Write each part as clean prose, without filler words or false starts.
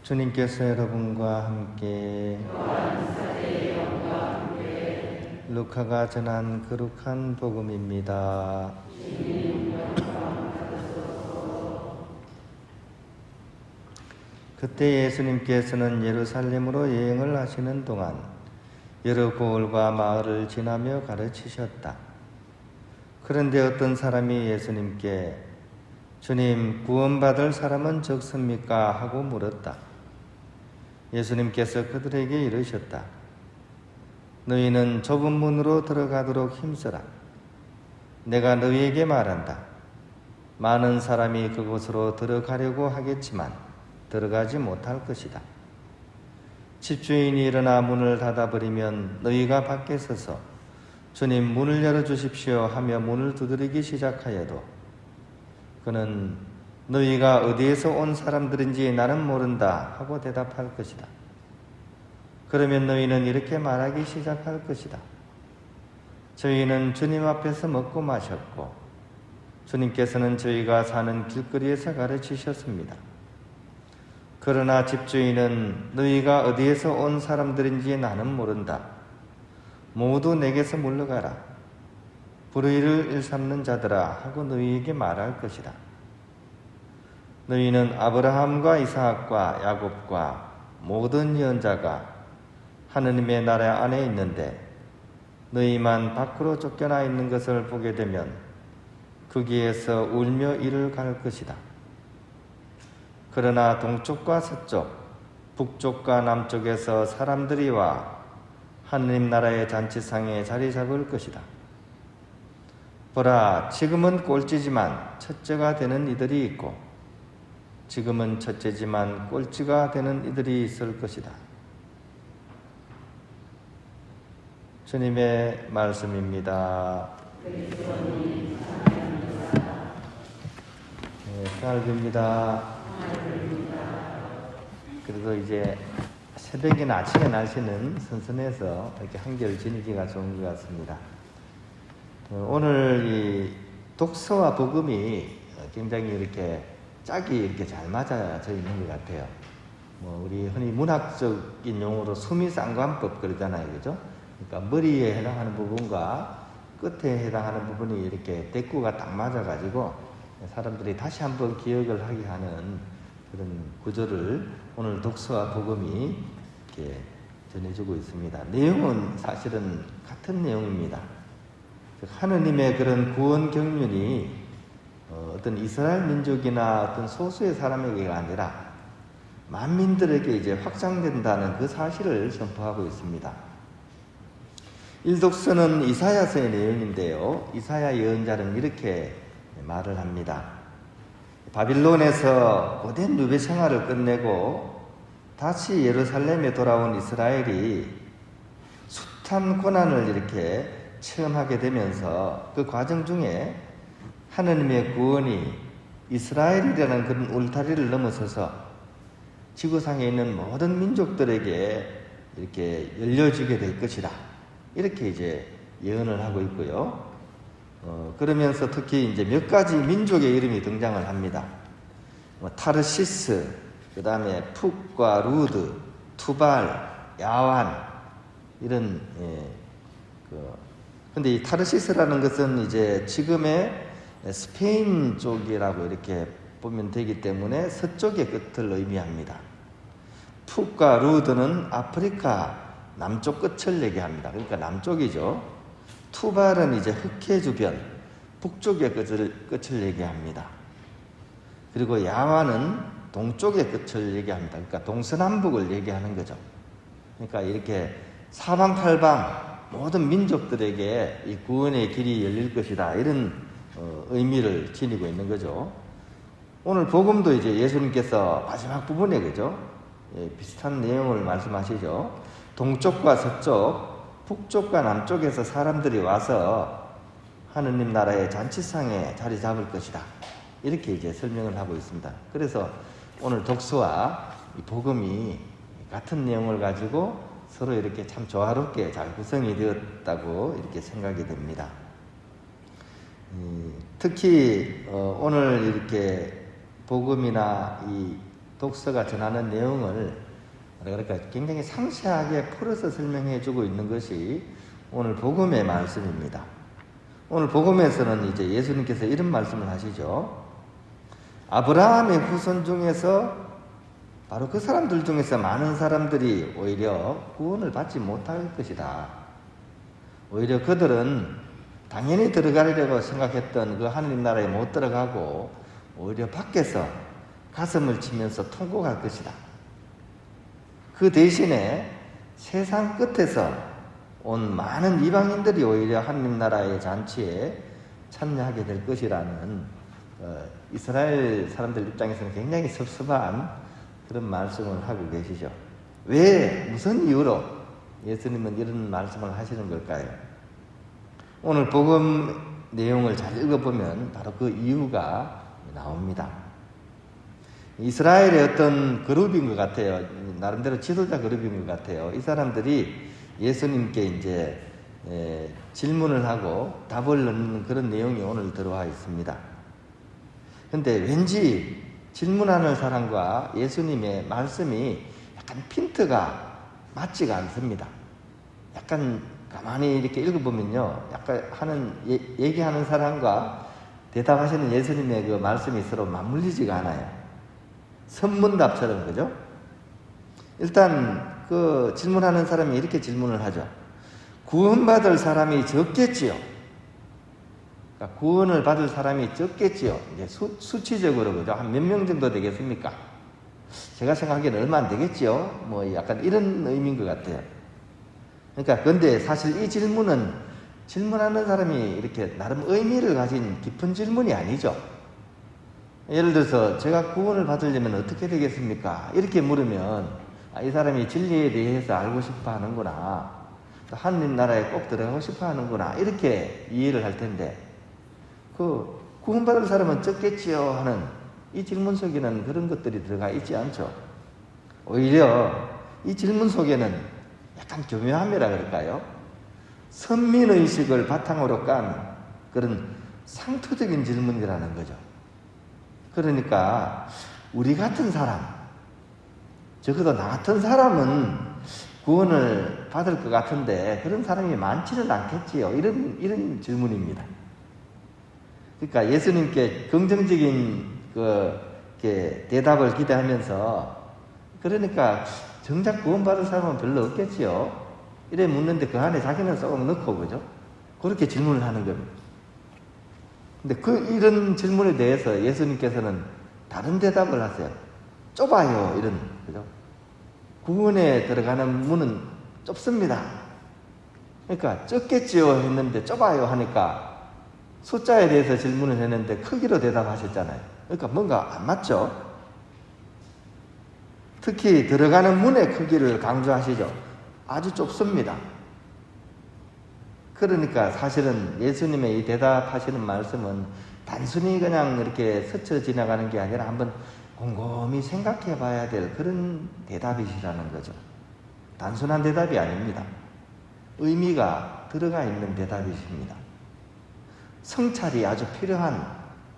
주님께서 여러분과 함께 루카가 전한 거룩한 복음입니다. 그때 예수님께서는 예루살렘으로 여행을 하시는 동안 여러 고을과 마을을 지나며 가르치셨다. 그런데 어떤 사람이 예수님께 주님, 구원받을 사람은 적습니까? 하고 물었다. 예수님께서 그들에게 이르셨다. 너희는 좁은 문으로 들어가도록 힘써라. 내가 너희에게 말한다. 많은 사람이 그곳으로 들어가려고 하겠지만 들어가지 못할 것이다. 집주인이 일어나 문을 닫아버리면 너희가 밖에 서서 주님 문을 열어주십시오 하며 문을 두드리기 시작하여도 그는 너희가 어디에서 온 사람들인지 나는 모른다 하고 대답할 것이다. 그러면 너희는 이렇게 말하기 시작할 것이다. 저희는 주님 앞에서 먹고 마셨고 주님께서는 저희가 사는 길거리에서 가르치셨습니다. 그러나 집주인은 너희가 어디에서 온 사람들인지 나는 모른다. 모두 내게서 물러가라. 불의를 일삼는 자들아 하고 너희에게 말할 것이다. 너희는 아브라함과 이삭과 야곱과 모든 예언자가 하느님의 나라 안에 있는데 너희만 밖으로 쫓겨나 있는 것을 보게 되면 거기에서 울며 이를 갈 것이다. 그러나 동쪽과 서쪽, 북쪽과 남쪽에서 사람들이 와 하느님 나라의 잔치상에 자리 잡을 것이다. 보라, 지금은 꼴찌지만 첫째가 되는 이들이 있고 지금은 첫째지만 꼴찌가 되는 이들이 있을 것이다. 주님의 말씀입니다. 딸입니다. 그래도 이제 새벽이나 아침에 날씨는 선선해서 이렇게 한결 지니기가 좋은 것 같습니다. 오늘 이 독서와 복음이 굉장히 이렇게 짝이 이렇게 잘 맞아져 있는 것 같아요. 우리 흔히 문학적인 용어로 수미상관법 그러잖아요, 그죠? 그러니까 머리에 해당하는 부분과 끝에 해당하는 부분이 이렇게 대꾸가 딱 맞아가지고 사람들이 다시 한번 기억을 하게 하는 그런 구조를 오늘 독서와 복음이 이렇게 전해주고 있습니다. 내용은 사실은 같은 내용입니다. 하느님의 그런 구원 경륜이 어떤 이스라엘 민족이나 어떤 소수의 사람에게가 아니라 만민들에게 이제 확장된다는 그 사실을 선포하고 있습니다. 일독서는 이사야서의 내용인데요. 이사야 예언자는 이렇게 말을 합니다. 바빌론에서 고된 유배 생활을 끝내고 다시 예루살렘에 돌아온 이스라엘이 숱한 고난을 이렇게 체험하게 되면서 그 과정 중에 하느님의 구원이 이스라엘이라는 그런 울타리를 넘어서서 지구상에 있는 모든 민족들에게 이렇게 열려지게 될 것이다. 이렇게 이제 예언을 하고 있고요. 그러면서 특히 이제 몇 가지 민족의 이름이 등장을 합니다. 타르시스, 그 다음에 푹과 루드, 투발, 야완, 이런, 근데 이 타르시스라는 것은 이제 지금의 스페인 쪽이라고 이렇게 보면 되기 때문에 서쪽의 끝을 의미합니다. 푹과 루드는 아프리카 남쪽 끝을 얘기합니다. 그러니까 남쪽이죠. 투발은 이제 흑해 주변, 북쪽의 끝을 얘기합니다. 그리고 야완은 동쪽의 끝을 얘기합니다. 그러니까 동서남북을 얘기하는 거죠. 그러니까 이렇게 사방팔방 모든 민족들에게 이 구원의 길이 열릴 것이다. 이런 의미를 지니고 있는 거죠. 오늘 복음도 이제 예수님께서 마지막 부분에 그죠? 비슷한 내용을 말씀하시죠. 동쪽과 서쪽, 북쪽과 남쪽에서 사람들이 와서 하느님 나라의 잔치상에 자리 잡을 것이다. 이렇게 이제 설명을 하고 있습니다. 그래서 오늘 독서와 이 복음이 같은 내용을 가지고 서로 이렇게 참 조화롭게 잘 구성이 되었다고 이렇게 생각이 됩니다. 특히 오늘 이렇게 복음이나 이 독서가 전하는 내용을 그러니까 굉장히 상세하게 풀어서 설명해 주고 있는 것이 오늘 복음의 말씀입니다. 오늘 복음에서는 이제 예수님께서 이런 말씀을 하시죠. 아브라함의 후손 중에서 바로 그 사람들 중에서 많은 사람들이 오히려 구원을 받지 못할 것이다. 오히려 그들은 당연히 들어가려고 생각했던 그 하느님 나라에 못 들어가고 오히려 밖에서 가슴을 치면서 통곡할 것이다. 그 대신에 세상 끝에서 온 많은 이방인들이 오히려 하느님 나라의 잔치에 참여하게 될 것이라는 이스라엘 사람들 입장에서는 굉장히 섭섭한 그런 말씀을 하고 계시죠. 왜, 무슨 이유로 예수님은 이런 말씀을 하시는 걸까요? 오늘 복음 내용을 잘 읽어보면 바로 그 이유가 나옵니다. 이스라엘의 어떤 그룹인 것 같아요. 나름대로 지도자 그룹인 것 같아요. 이 사람들이 예수님께 이제 질문을 하고 답을 넣는 그런 내용이 오늘 들어와 있습니다. 근데 왠지 질문하는 사람과 예수님의 말씀이 약간 핀트가 맞지가 않습니다. 약간 가만히 이렇게 읽어보면요, 약간 얘기하는 사람과 대답하시는 예수님의 그 말씀이 서로 맞물리지가 않아요. 선문답처럼, 그죠? 일단 그 질문하는 사람이 이렇게 질문을 하죠. 구원받을 사람이 적겠지요. 그러니까 구원을 받을 사람이 적겠지요. 이제 수치적으로, 그죠? 한 몇 명 정도 되겠습니까? 제가 생각하기에는 얼마 안 되겠지요. 뭐 약간 이런 의미인 것 같아요. 그러니까 근데 사실 이 질문은 질문하는 사람이 이렇게 나름 의미를 가진 깊은 질문이 아니죠. 예를 들어서 제가 구원을 받으려면 어떻게 되겠습니까? 이렇게 물으면 이 사람이 진리에 대해서 알고 싶어 하는구나, 또 하느님 나라에 꼭 들어가고 싶어 하는구나, 이렇게 이해를 할 텐데, 그 구원받을 사람은 적겠지요 하는 이 질문 속에는 그런 것들이 들어가 있지 않죠. 오히려 이 질문 속에는 약간 교묘함이라 그럴까요? 선민의식을 바탕으로 깐 그런 상투적인 질문이라는 거죠. 그러니까 우리 같은 사람, 적어도 나 같은 사람은 구원을 받을 것 같은데 그런 사람이 많지는 않겠지요. 이런 질문입니다. 그러니까 예수님께 긍정적인 대답을 기대하면서, 그러니까 정작 구원받을 사람은 별로 없겠지요. 이래 묻는데 그 안에 자기는 쏙 넣고, 그죠? 그렇게 질문을 하는 겁니다. 근데 이런 질문에 대해서 예수님께서는 다른 대답을 하세요. 좁아요, 이런, 그죠? 구원에 들어가는 문은 좁습니다. 그러니까 적겠지요 했는데 좁아요 하니까 숫자에 대해서 질문을 했는데 크기로 대답하셨잖아요. 그러니까 뭔가 안 맞죠? 특히 들어가는 문의 크기를 강조하시죠. 아주 좁습니다. 그러니까 사실은 예수님의 이 대답하시는 말씀은 단순히 그냥 이렇게 스쳐 지나가는 게 아니라 한번 곰곰이 생각해 봐야 될 그런 대답이시라는 거죠. 단순한 대답이 아닙니다. 의미가 들어가 있는 대답이십니다. 성찰이 아주 필요한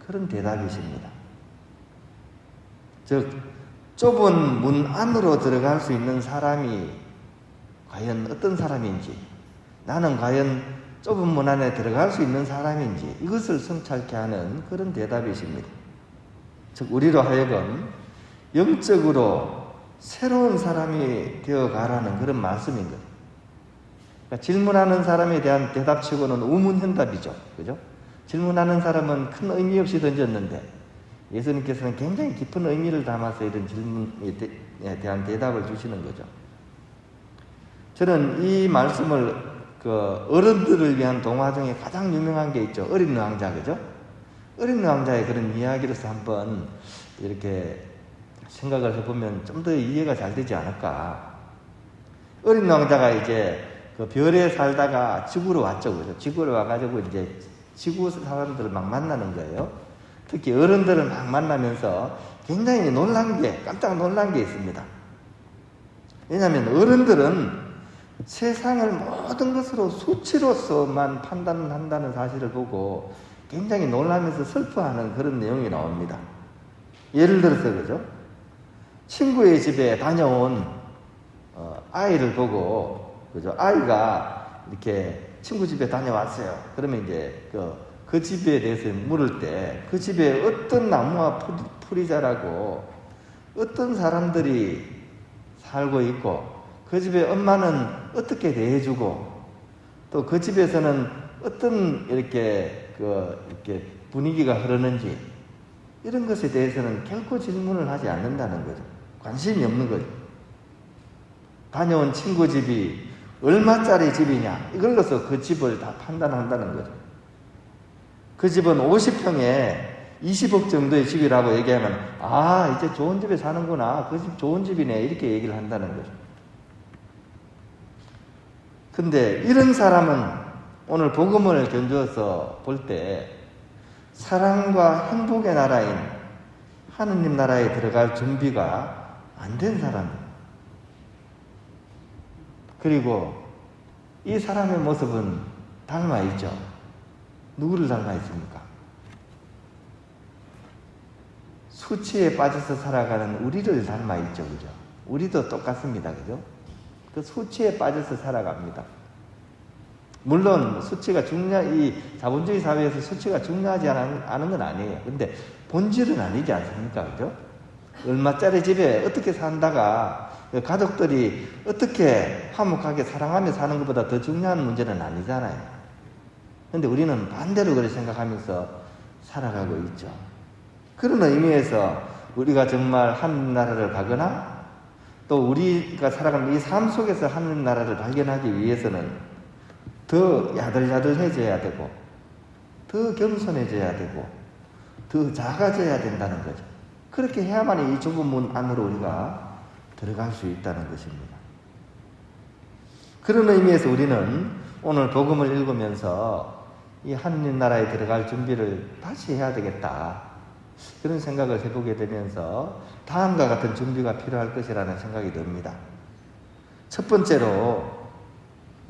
그런 대답이십니다. 즉, 좁은 문 안으로 들어갈 수 있는 사람이 과연 어떤 사람인지, 나는 과연 좁은 문 안에 들어갈 수 있는 사람인지, 이것을 성찰케 하는 그런 대답이십니다. 즉, 우리로 하여금 영적으로 새로운 사람이 되어가라는 그런 말씀인 거예요. 그러니까 질문하는 사람에 대한 대답치고는 우문현답이죠. 그죠? 질문하는 사람은 큰 의미 없이 던졌는데 예수님께서는 굉장히 깊은 의미를 담아서 이런 질문에 대한 대답을 주시는 거죠. 저는 이 말씀을 어른들을 위한 동화 중에 가장 유명한 게 있죠. 어린 왕자, 그죠? 어린 왕자의 그런 이야기로서 한번 이렇게 생각을 해보면 좀 더 이해가 잘 되지 않을까. 어린 왕자가 이제 그 별에 살다가 지구로 왔죠. 그죠? 지구로 와가지고 이제 지구 사람들을 막 만나는 거예요. 특히 어른들을 막 만나면서 굉장히 깜짝 놀란 게 있습니다. 왜냐하면 어른들은 세상을 모든 것으로 수치로서만 판단한다는 사실을 보고 굉장히 놀라면서 슬퍼하는 그런 내용이 나옵니다. 예를 들어서, 그죠? 친구의 집에 다녀온 아이를 보고, 그죠? 아이가 이렇게 친구 집에 다녀왔어요. 그러면 이제 그 집에 대해서 물을 때 그 집에 어떤 나무와 풀이 자라고 어떤 사람들이 살고 있고 그 집에 엄마는 어떻게 대해주고 또 그 집에서는 어떤 이렇게 분위기가 흐르는지 이런 것에 대해서는 결코 질문을 하지 않는다는 거죠. 관심이 없는 거죠. 다녀온 친구 집이 얼마짜리 집이냐 이걸로서 그 집을 다 판단한다는 거죠. 그 집은 50평에 20억 정도의 집이라고 얘기하면 이제 좋은 집에 사는구나, 그 집 좋은 집이네 이렇게 얘기를 한다는 거죠. 근데 이런 사람은 오늘 복음을 견주어서 볼 때 사랑과 행복의 나라인 하느님 나라에 들어갈 준비가 안 된 사람이에요. 그리고 이 사람의 모습은 닮아 있죠. 누구를 닮아 있습니까? 수치에 빠져서 살아가는 우리를 닮아 있죠. 그죠? 우리도 똑같습니다. 그죠? 그 수치에 빠져서 살아갑니다. 물론 수치가 이 자본주의 사회에서 수치가 중요하지 않은 건 아니에요. 근데 본질은 아니지 않습니까? 그죠? 얼마짜리 집에 어떻게 산다가 가족들이 어떻게 화목하게 사랑하며 사는 것보다 더 중요한 문제는 아니잖아요. 근데 우리는 반대로 그렇게 생각하면서 살아가고 있죠. 그런 의미에서 우리가 정말 하느님 나라를 가거나 또 우리가 살아가는 이 삶 속에서 하느님 나라를 발견하기 위해서는 더 야들야들해져야 되고 더 겸손해져야 되고 더 작아져야 된다는 거죠. 그렇게 해야만 이 좁은 문 안으로 우리가 들어갈 수 있다는 것입니다. 그런 의미에서 우리는 오늘 복음을 읽으면서 이 하느님 나라에 들어갈 준비를 다시 해야 되겠다. 그런 생각을 해보게 되면서 다음과 같은 준비가 필요할 것이라는 생각이 듭니다. 첫 번째로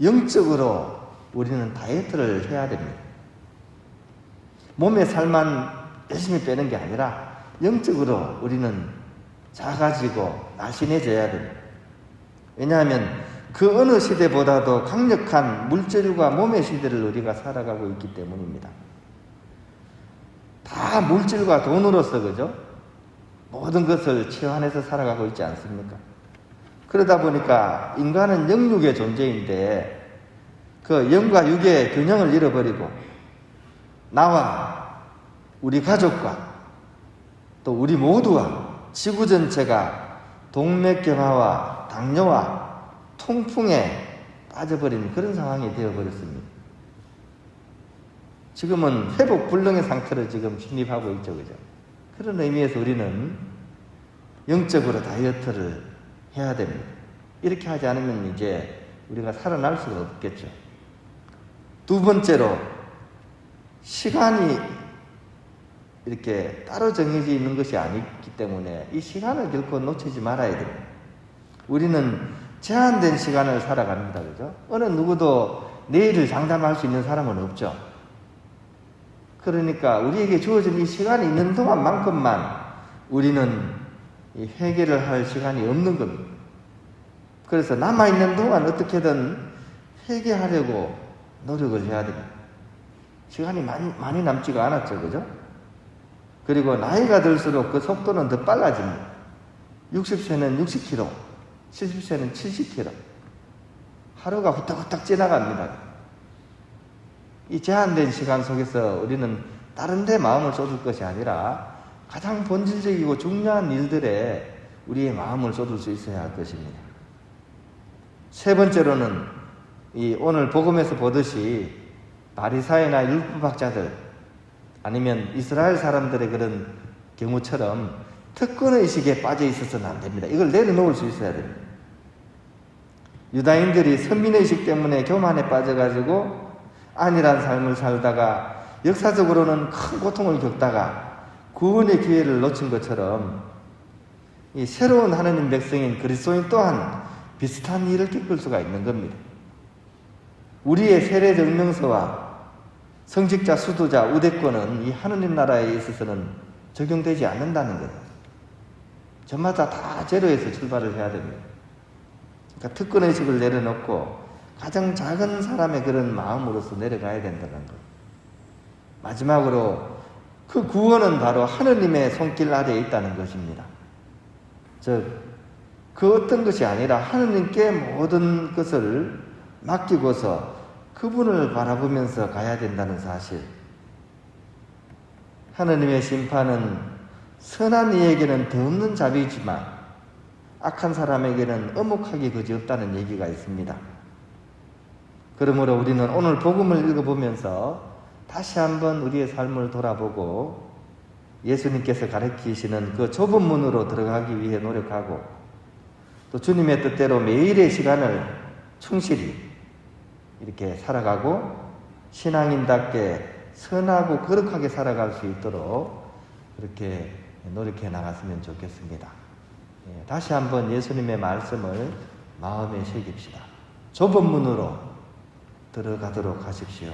영적으로 우리는 다이어트를 해야 됩니다. 몸의 살만 열심히 빼는 게 아니라 영적으로 우리는 작아지고 날씬해져야 됩니다. 왜냐하면 그 어느 시대보다도 강력한 물질과 몸의 시대를 우리가 살아가고 있기 때문입니다. 다 물질과 돈으로서 그죠? 모든 것을 체환해서 살아가고 있지 않습니까? 그러다 보니까 인간은 영육의 존재인데 그 영과 육의 균형을 잃어버리고 나와 우리 가족과 또 우리 모두와 지구 전체가 동맥경화와 당뇨와 통풍에 빠져버린 그런 상황이 되어버렸습니다. 지금은 회복 불능의 상태로 지금 진입하고 있죠. 그죠? 그런 의미에서 우리는 영적으로 다이어트를 해야 됩니다. 이렇게 하지 않으면 이제 우리가 살아날 수가 없겠죠. 두 번째로 시간이 이렇게 따로 정해져 있는 것이 아니기 때문에 이 시간을 결코 놓치지 말아야 됩니다. 우리는 제한된 시간을 살아갑니다. 그죠? 어느 누구도 내일을 장담할 수 있는 사람은 없죠. 그러니까 우리에게 주어진 이 시간이 있는 동안만큼만 우리는 이 회개를 할 시간이 없는 겁니다. 그래서 남아있는 동안 어떻게든 회개하려고 노력을 해야 됩니다. 시간이 많이 남지가 않았죠. 그죠? 그리고 나이가 들수록 그 속도는 더 빨라집니다. 60세는 60km, 70세는 70km. 하루가 후딱후딱 지나갑니다. 이 제한된 시간 속에서 우리는 다른 데 마음을 쏟을 것이 아니라 가장 본질적이고 중요한 일들에 우리의 마음을 쏟을 수 있어야 할 것입니다. 세 번째로는 이 오늘 복음에서 보듯이 바리사이나 율법학자들 아니면 이스라엘 사람들의 그런 경우처럼 특권의식에 빠져 있어서는 안 됩니다. 이걸 내려놓을 수 있어야 됩니다. 유다인들이 선민의식 때문에 교만에 빠져가지고 안일한 삶을 살다가 역사적으로는 큰 고통을 겪다가 구원의 기회를 놓친 것처럼 이 새로운 하느님 백성인 그리스도인 또한 비슷한 일을 겪을 수가 있는 겁니다. 우리의 세례증명서와 성직자, 수도자, 우대권은 이 하느님 나라에 있어서는 적용되지 않는다는 거예요. 저마다 다 제로에서 출발을 해야 됩니다. 그러니까 특권의식을 내려놓고 가장 작은 사람의 그런 마음으로서 내려가야 된다는 것. 마지막으로 그 구원은 바로 하느님의 손길 아래에 있다는 것입니다. 그 어떤 것이 아니라 하느님께 모든 것을 맡기고서 그분을 바라보면서 가야 된다는 사실. 하느님의 심판은 선한 이에게는 더 없는 자비이지만 악한 사람에게는 엄혹하기 그지없다는 얘기가 있습니다. 그러므로 우리는 오늘 복음을 읽어보면서 다시 한번 우리의 삶을 돌아보고 예수님께서 가르치시는 그 좁은 문으로 들어가기 위해 노력하고 또 주님의 뜻대로 매일의 시간을 충실히 이렇게 살아가고 신앙인답게 선하고 거룩하게 살아갈 수 있도록 그렇게 노력해 나갔으면 좋겠습니다. 다시 한번 예수님의 말씀을 마음에 새깁시다. 좁은 문으로 들어가도록 하십시오.